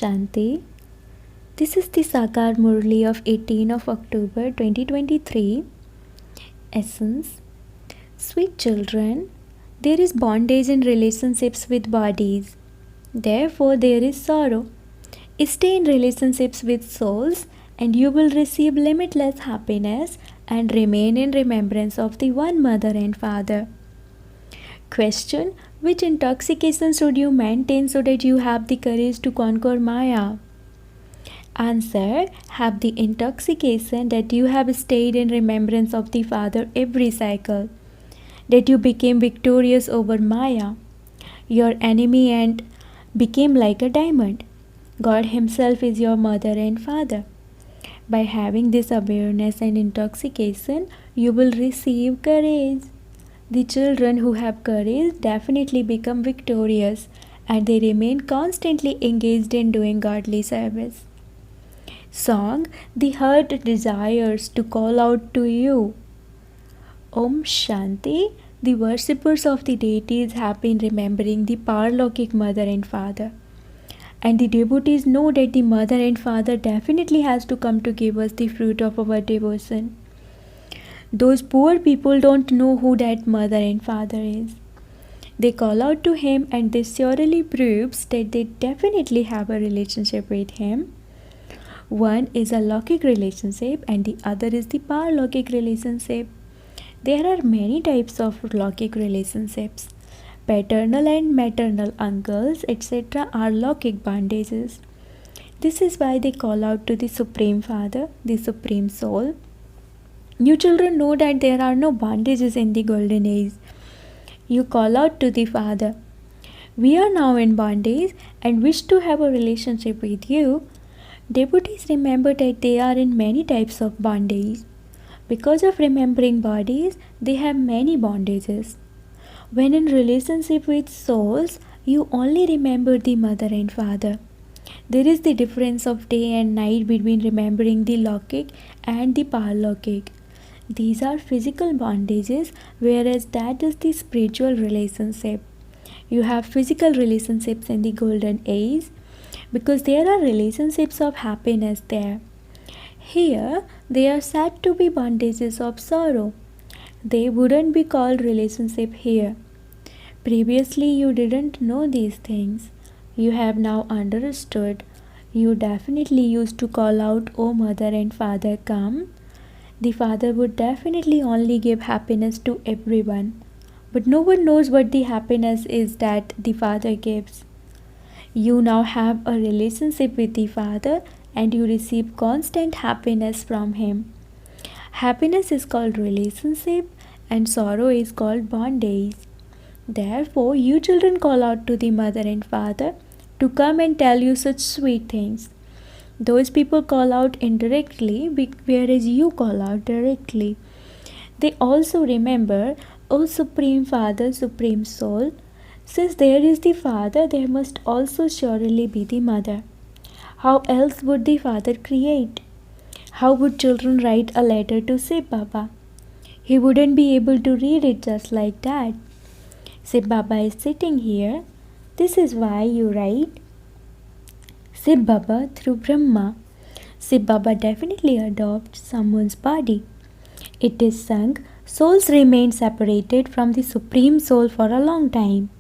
Shanti. This is the Sakar Murli of 18 of October 2023. Essence. Sweet children, there is bondage in relationships with bodies. Therefore, there is sorrow. Stay in relationships with souls and you will receive limitless happiness and remain in remembrance of the one mother and father. Question. Which intoxication should you maintain so that you have the courage to conquer Maya? Answer. Have the intoxication that you have stayed in remembrance of the Father every cycle, that you became victorious over Maya, your enemy, and became like a diamond. God Himself is your mother and father. By having this awareness and intoxication, you will receive courage. The children who have courage definitely become victorious and they remain constantly engaged in doing godly service. Song. The heart desires to call out to you. Om Shanti. The worshippers of the deities have been remembering the Parlokik mother and father. And the devotees know that the mother and father definitely has to come to give us the fruit of our devotion. Those poor people don't know who that mother and father is. They call out to him and this surely proves that they definitely have a relationship with him. One is a Lokik relationship and the other is the Parlokik relationship. There are many types of Lokik relationships. Paternal and maternal uncles, etc. are Lokik bondages. This is why they call out to the Supreme Father, the Supreme Soul. You children know that there are no bondages in the golden age. You call out to the Father. We are now in bondage and wish to have a relationship with you. Devotees remember that they are in many types of bondage. Because of remembering bodies, they have many bondages. When in relationship with souls, you only remember the mother and father. There is the difference of day and night between remembering the Lokik and the Parlokik. These are physical bondages, whereas that is the spiritual relationship. You have physical relationships in the golden age because there are relationships of happiness there. Here, they are said to be bondages of sorrow. They wouldn't be called relationship here. Previously, you didn't know these things. You have now understood. You definitely used to call out, "Oh mother and father, come." The father would definitely only give happiness to everyone. But no one knows what the happiness is that the father gives. You now have a relationship with the father and you receive constant happiness from him. Happiness is called relationship and sorrow is called bondage. Therefore, you children call out to the mother and father to come and tell you such sweet things. Those people call out indirectly, whereas you call out directly. They also remember, O Supreme Father, Supreme Soul, since there is the Father, there must also surely be the Mother. How else would the Father create? How would children write a letter to Shiv Baba? He wouldn't be able to read it just like that. Shiv Baba is sitting here. This is why you write Shiv Baba through Brahma. Shiv Baba definitely adopts someone's body. It is sung, souls remain separated from the Supreme Soul for a long time.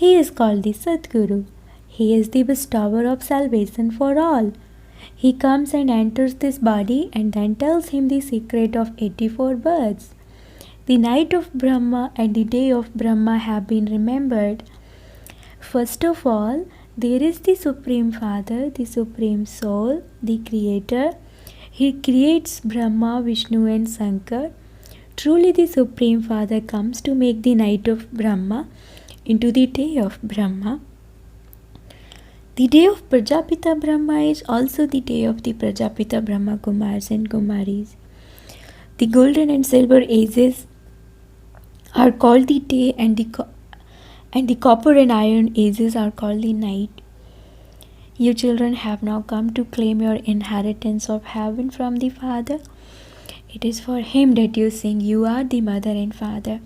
He is called the Sadguru. He is the bestower of salvation for all. He comes and enters this body and then tells him the secret of 84 births. The night of Brahma and the day of Brahma have been remembered. First of all, there is the Supreme Father, the Supreme Soul, the Creator. He creates Brahma, Vishnu and Shankar. Truly the Supreme Father comes to make the night of Brahma into the day of Brahma. The day of Prajapita Brahma is also the day of the Prajapita Brahma Kumars and Kumaris. The golden and silver ages are called the day and the copper and iron ages are called the night. You children have now come to claim your inheritance of heaven from the Father. It is for Him that you sing, you are the mother and father.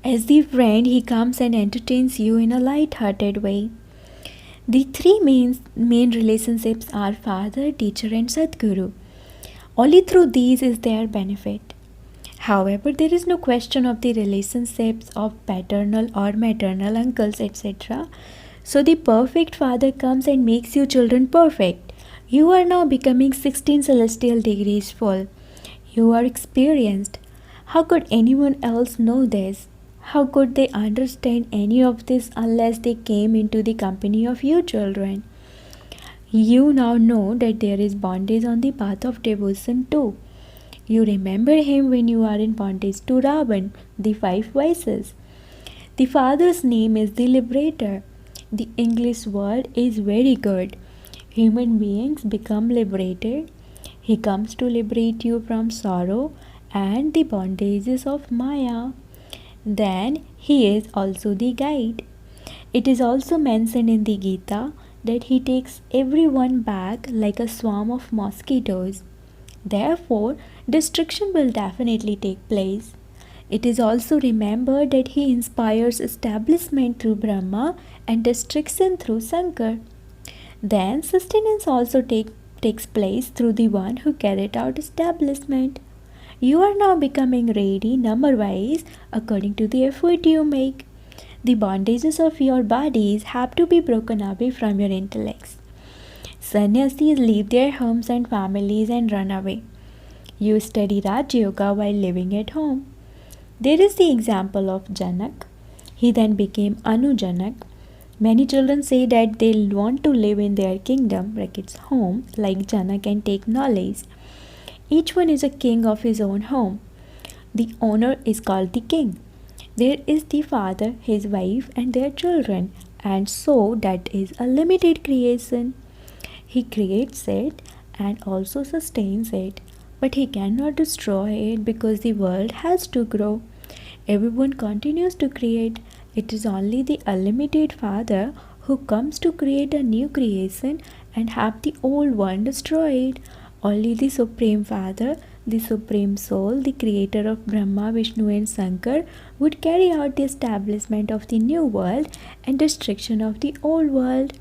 As the friend, He comes and entertains you in a light-hearted way. The three main relationships are father, teacher, and Sadguru. Only through these is there benefit. However, there is no question of the relationships of paternal or maternal uncles, etc. So the perfect father comes and makes you children perfect. You are now becoming 16 celestial degrees full. You are experienced. How could anyone else know this? How could they understand any of this unless they came into the company of you children? You now know that there is bondage on the path of devotion too. You remember him when you are in bondage to Ravan, the five vices. The Father's name is the Liberator. The English word is very good. Human beings become liberated. He comes to liberate you from sorrow and the bondages of Maya. Then he is also the guide. It is also mentioned in the Gita that he takes everyone back like a swarm of mosquitoes. Therefore, destruction will definitely take place. It is also remembered that he inspires establishment through Brahma and destruction through Shankar. Then sustenance also takes place through the one who carried out establishment. You are now becoming ready number wise according to the effort you make. The bondages of your bodies have to be broken away from your intellects. Sannyasis leave their homes and families and run away. You study Raj Yoga while living at home. There is the example of Janak. He then became Anujanak. Many children say that they want to live in their kingdom, like its home, like Janak, and take knowledge. Each one is a king of his own home. The owner is called the king. There is the father, his wife, and their children, and so that is a limited creation. He creates it and also sustains it, but he cannot destroy it because the world has to grow. Everyone continues to create. It is only the unlimited Father who comes to create a new creation and have the old one destroyed. Only the Supreme Father, the Supreme Soul, the creator of Brahma, Vishnu, and Shankar, would carry out the establishment of the new world and destruction of the old world.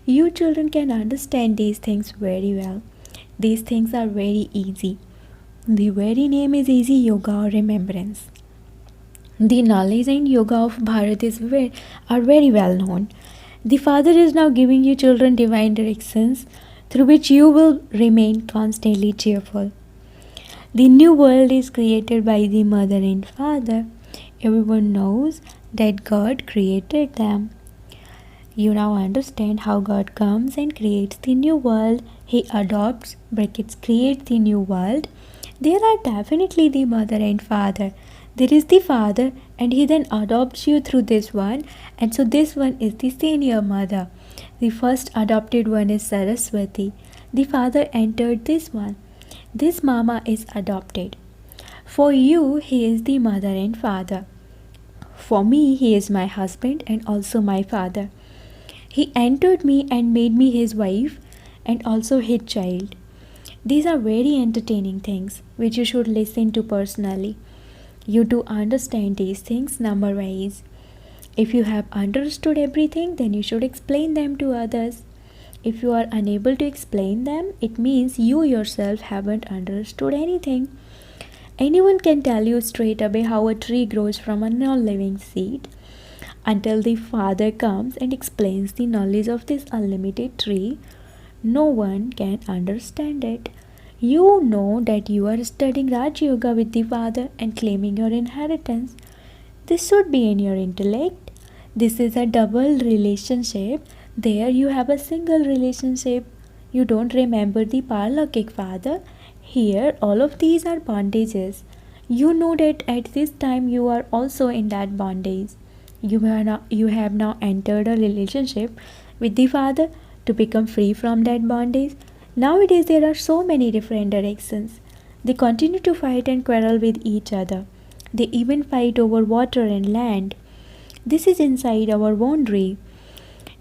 You children can understand these things very well. These things are very easy. The very name is easy yoga or remembrance. The knowledge and yoga of Bharat are very well known. The Father is now giving you children divine directions through which you will remain constantly cheerful. The new world is created by the Mother and Father. Everyone knows that God created them. You now understand how God comes and creates the new world. He adopts, creates the new world. There are definitely the Mother and Father. There is the Father and he then adopts you through this one, and so this one is the senior mother. The first adopted one is Saraswati. The Father entered this one. This Mama is adopted. For you, he is the Mother and Father. For me, he is my husband and also my father. He entered me and made me his wife and also his child. These are very entertaining things which you should listen to personally. You do understand these things number wise. If you have understood everything, then you should explain them to others. If you are unable to explain them, it means you yourself haven't understood anything. Anyone can tell you straight away how a tree grows from a non-living seed. Until the Father comes and explains the knowledge of this unlimited tree, no one can understand it. You know that you are studying Raj Yoga with the Father and claiming your inheritance. This should be in your intellect. This is a double relationship. There you have a single relationship. You don't remember the Paralokik Father. Here all of these are bondages. You know that at this time you are also in that bondage. You have now entered a relationship with the Father to become free from that bondage. Nowadays there are so many different directions. They continue to fight and quarrel with each other. They even fight over water and land. This is inside our boundary.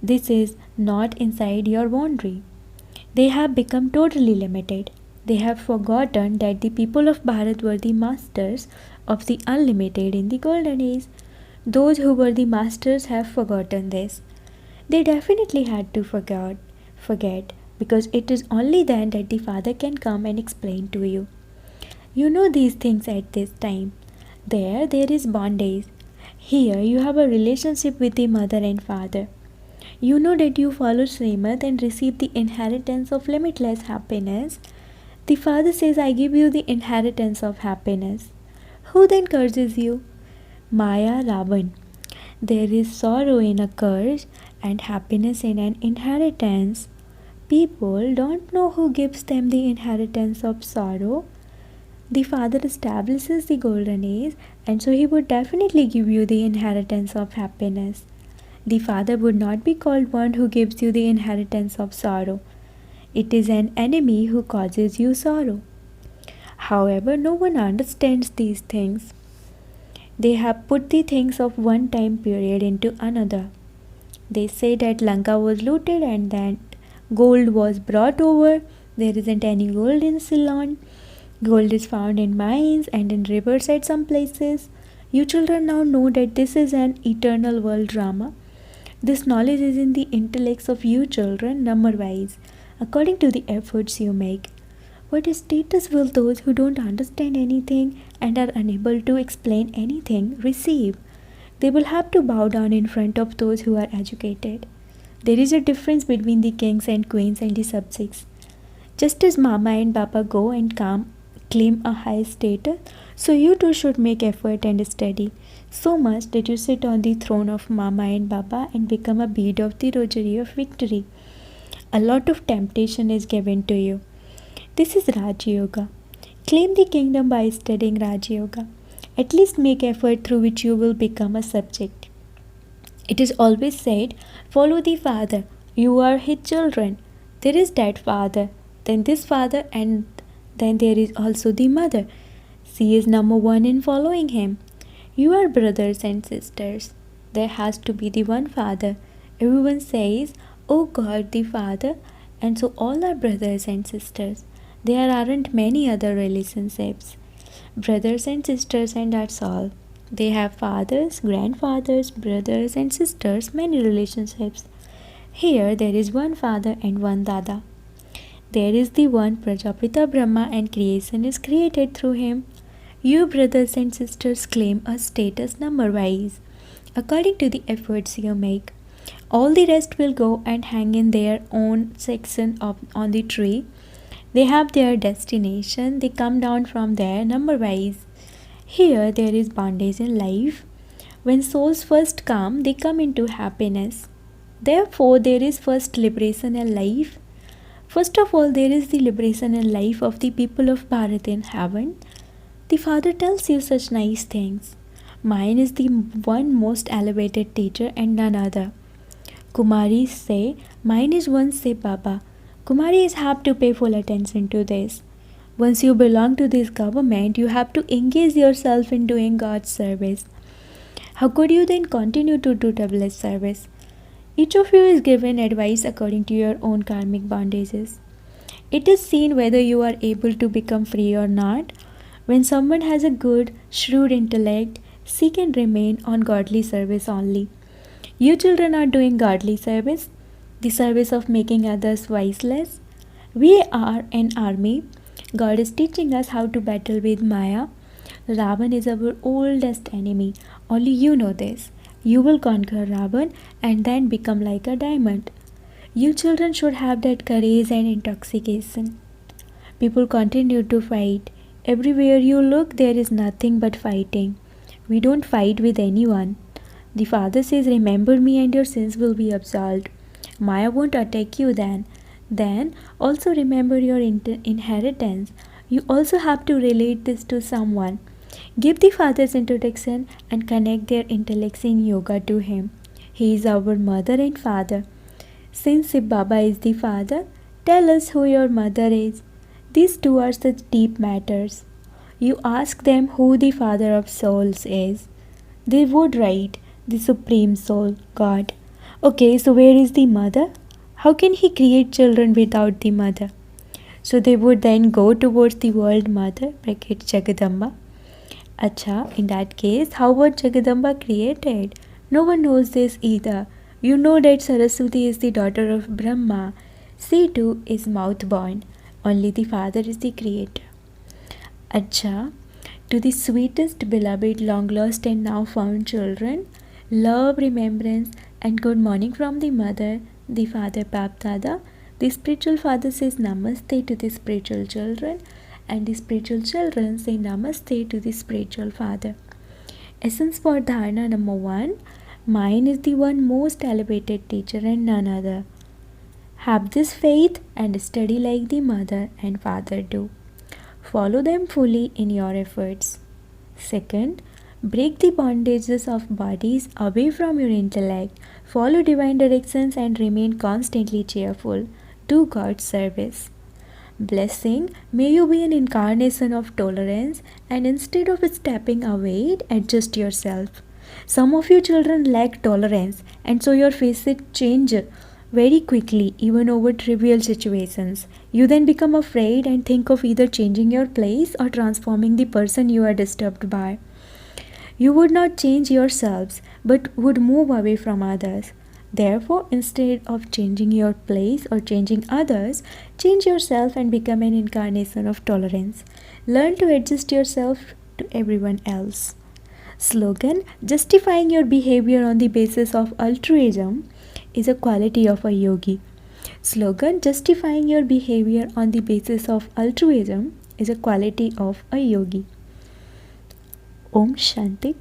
This is not inside your boundary. They have become totally limited. They have forgotten that the people of Bharat were the masters of the unlimited in the golden age. Those who were the masters have forgotten this. They definitely had to forget, because it is only then that the Father can come and explain to you. You know these things at this time. There is bondage. Here you have a relationship with the mother and father. You know that you follow Srimad and receive the inheritance of limitless happiness. The Father says, I give you the inheritance of happiness. Who then curses you? Maya, Ravan. There is sorrow in a curse and happiness in an inheritance. People don't know who gives them the inheritance of sorrow. The Father establishes the golden age, and so he would definitely give you the inheritance of happiness. The Father would not be called one who gives you the inheritance of sorrow. It is an enemy who causes you sorrow. However, no one understands these things. They have put the things of one time period into another. They say that Lanka was looted and that gold was brought over. There isn't any gold in Ceylon. Gold is found in mines and in rivers at some places. You children now know that this is an eternal world drama. This knowledge is in the intellects of you children, number-wise, according to the efforts you make. What status will those who don't understand anything and are unable to explain anything receive? They will have to bow down in front of those who are educated. There is a difference between the kings and queens and the subjects. Just as Mama and Papa go and claim a high status, so you too should make effort and study so much that you sit on the throne of Mama and Papa and become a bead of the rosary of victory. A lot of temptation is given to you. This is Raj Yoga. Claim the kingdom by studying Raj Yoga. At least make effort through which you will become a subject. It is always said, follow the Father. You are his children. There is that Father, then this Father, and then there is also the Mother. She is number one in following him. You are brothers and sisters. There has to be the one Father. Everyone says, oh God the Father, and so all are brothers and sisters. There aren't many other relationships. Brothers and sisters, and that's all. They have fathers, grandfathers, brothers and sisters, many relationships. Here there is one Father and one Dada. There is the one Prajapita Brahma and creation is created through him. You brothers and sisters claim a status number-wise, according to the efforts you make. All the rest will go and hang in their own section on the tree. They have their destination. They come down from there number-wise. Here there is bondage in life. When souls first come, they come into happiness. Therefore, there is first liberation in life. First of all, there is the liberation in life of the people of Bharat in heaven. The Father tells you such nice things. Mine is the one most elevated teacher and none other. Kumaris say, mine is one say Baba. Kumaris have to pay full attention to this. Once you belong to this government, you have to engage yourself in doing God's service. How could you then continue to do double service? Each of you is given advice according to your own karmic bondages. It is seen whether you are able to become free or not. When someone has a good, shrewd intellect, she can remain on godly service only. You children are doing godly service, the service of making others wiseless. We are an army. God is teaching us how to battle with Maya. Ravan is our oldest enemy. Only you know this. You will conquer Ravan and then become like a diamond. You children should have that courage and intoxication. People continue to fight. Everywhere you look, there is nothing but fighting. We don't fight with anyone. The Father says, remember me and your sins will be absolved. Maya won't attack you then. Then also remember your inheritance. You also have to relate this to someone. Give the Father's introduction and connect their intellects in yoga to him. He is our mother and father. Since Shiv Baba is the Father, tell us who your mother is. These two are such deep matters. You ask them who the Father of souls is. They would write, the Supreme Soul, God. Okay, so where is the mother? How can he create children without the mother? So they would then go towards the world mother, bracket Jagadamba. Acha, in that case, how was Jagadamba created? No one knows this either. You know that Saraswati is the daughter of Brahma. She too is mouth born. Only the Father is the creator. Acha, to the sweetest, beloved, long lost, and now found children, love, remembrance, and good morning from the mother, the father, Bap Dada. The spiritual father says Namaste to the spiritual children, and the spiritual children say Namaste to the spiritual father. Essence for Dharana number 1. Mine is the one most elevated teacher and none other. Have this faith and study like the mother and father do. Follow them fully in your efforts. Second, break the bondages of bodies away from your intellect. Follow divine directions and remain constantly cheerful. Do God's service. Blessing, may you be an incarnation of tolerance and instead of stepping away, adjust yourself. Some of you children lack tolerance and so your faces change very quickly, even over trivial situations. You then become afraid and think of either changing your place or transforming the person you are disturbed by. You would not change yourselves, but would move away from others. Therefore, instead of changing your place or changing others, change yourself and become an incarnation of tolerance. Learn to adjust yourself to everyone else. Slogan: justifying your behavior on the basis of altruism is a quality of a yogi. Slogan: justifying your behavior on the basis of altruism is a quality of a yogi. Om Shanti.